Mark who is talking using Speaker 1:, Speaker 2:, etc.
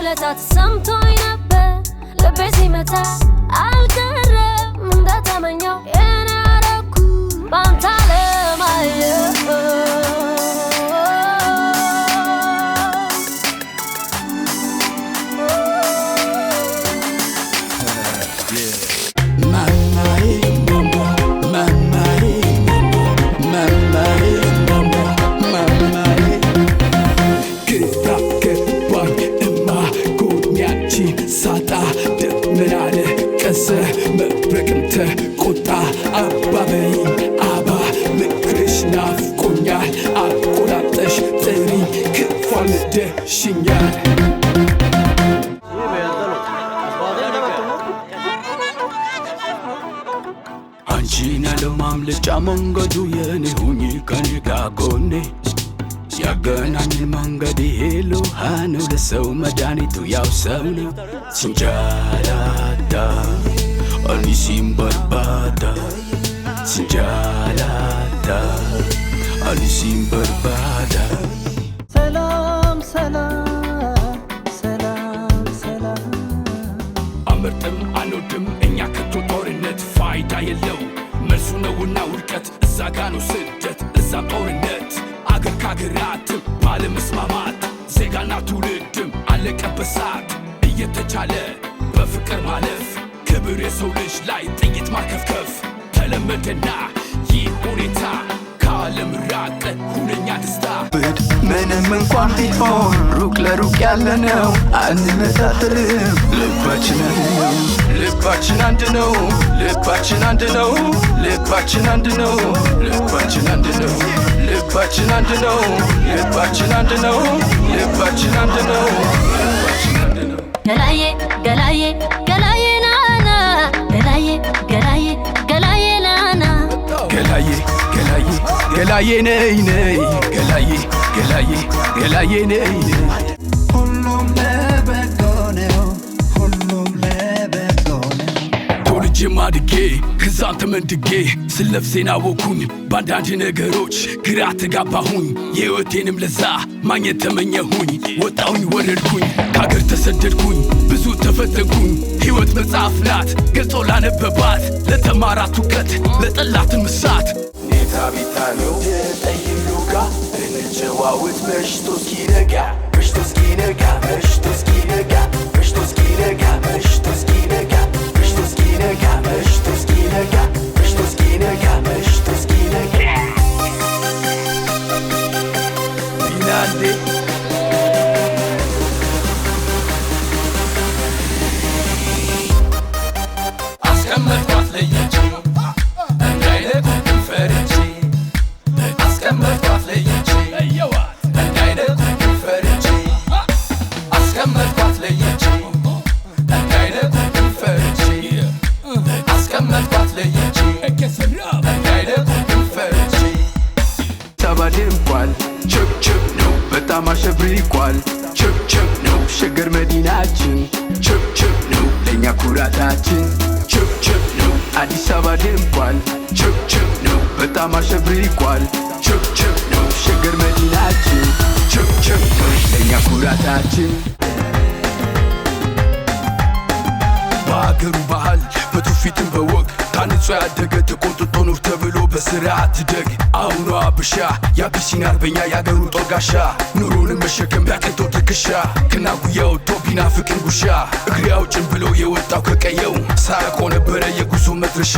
Speaker 1: ለታት ሰምቶኝ ነበር ልቤ ሲመታ አልቀረም እንደተመኘው የኔ አረኩ ባንተ አለማየሁ
Speaker 2: መብረቅም ተቆጣ አባበይኝ አባ ምክርሽ ናፍቆኛል አቆላጠሽ ጥሪ ክፉ አልነደሽኛል አንቺን ያለው ማምለጫ መንገዱ የኔ ሁኚ ከኔ ጋ ጎኔ ያገናኝን መንገድ ሄሎሃ ነው ለሰው መድኃኒቱ ያው ሰው ነው Sinjalada Alisim berbada Sinjalada Alisim berbada
Speaker 3: Salam salam Salam salam
Speaker 2: አምርጥም አንወድም እኛ ከቶ ጦርነት ፋይዳ የለው መልሱ ነውና ውድቀት እዛ ጋ ነው ስደት እዛም ጦርነት አገር ካገራትም ባለመስማማት ዜጋና ትውልድም አለቀበት ሰዓት እየተቻለ በፍቅር ማለፍ ክብር የሰው ልጅ ላይ ጥይት ማከፍከፍ ተለመደና ይህ ሁኔታ ከዓለም ራቀ ሁነኛ ደስታ
Speaker 3: ምንም እንኳን ቢሆን ሩቅ ለሩቅ ያለነው አንነጣጥልም ልባችን አንድ ነው ልባችን አንድ ነው ልባችን አንድ ነው ልባችን አንድ ነው ልባችን አንድ ነው ልባችን አንድ ነው ልባችን አንድ ነው ልባችን አንድ ነው
Speaker 1: ገላዬ ገላዬ ገላዬ ናና ገላዬ ገላዬ ገላዬ ናና
Speaker 2: ገላዬ ገላዬ ገላዬ ነይ ነይ ገላዬ ገላዬ ገላዬ ነይ ነይ
Speaker 3: ሁሉም ለበጎ ነው ሁሉም ለበጎ ነው
Speaker 2: ተወልጄም አድጌ ከዛም ተመንድጌ ስለፍሴን አወኩኝ በአንዳንድ ነገሮች ግራ ተጋባሁኝ የሕይወቴንም ለዛ ማግኘት ተመኘሁኝ ወጣሁኝ ወረድኩኝ ከአገር ተሰደድኩኝ ብዙ ተፈተንኩኝ ሕይወት መጽሐፍ ናት ገልጾ ላነበባት ለተማራት እውቀት ለጠላትን ምሳት ኔታ ቢታየው ጠይሉጋ እንጨዋውት መሽቶ እስኪነጋ መሽቶ እስኪነጋ መሽቶ እስኪነጋ መሽቶ እስኪነጋ መሽቶ እስኪነጋ መሽቶ እስኪነጋ መሽቶ እስኪነጋ መሽቶ እስኪነጋ መሽቶ እስኪነጋ ቢናንዴ አስቀመጥኳት ለየች እንዳይነኩኝ ፈርቼ አስቀመጥኳት ለየች እንዳይነኩኝ ፈርቼ አስቀመጥኳት ለየች እንዳይነኩኝ ፈርቼ አስቀመጥኳት ለየች እንዳይነኩኝ ፈርቼ
Speaker 3: ተባድምቋል ችብ ችብ ነው በጣም አሸብርቋል ችብ ችብ ነው ሸገር መዲናችን ችብ ችብ ነው ለእኛ ኩራታችን ችብ ችብ ነው አዲስ አበባ ድምቋል ችብ ችብ ነው በጣም አሸብርቋል ችብ ችብ ነው ሸገር መዲናችን ችብ ችብ ነው ለእኛ ኩራታችን በአገሩ ባህል በትውፊትም በወግ ታንጾ ያደገ ተቆንጥጦ ኑር ተብሎ በስርዓት ትደግ አሁኗ አብሻ የአቢሲና አርበኛ የአገሩ ጦር ጋሻ ኑሮንም መሸከም ቢያቅተው ትከሻ ከናጉያው ቶቢና ፍቅን ጉሻ እግሬ አውጭን ብሎ የወጣው ከቀየው ሳያውቀው ነበረ የጉዞ መድረሻ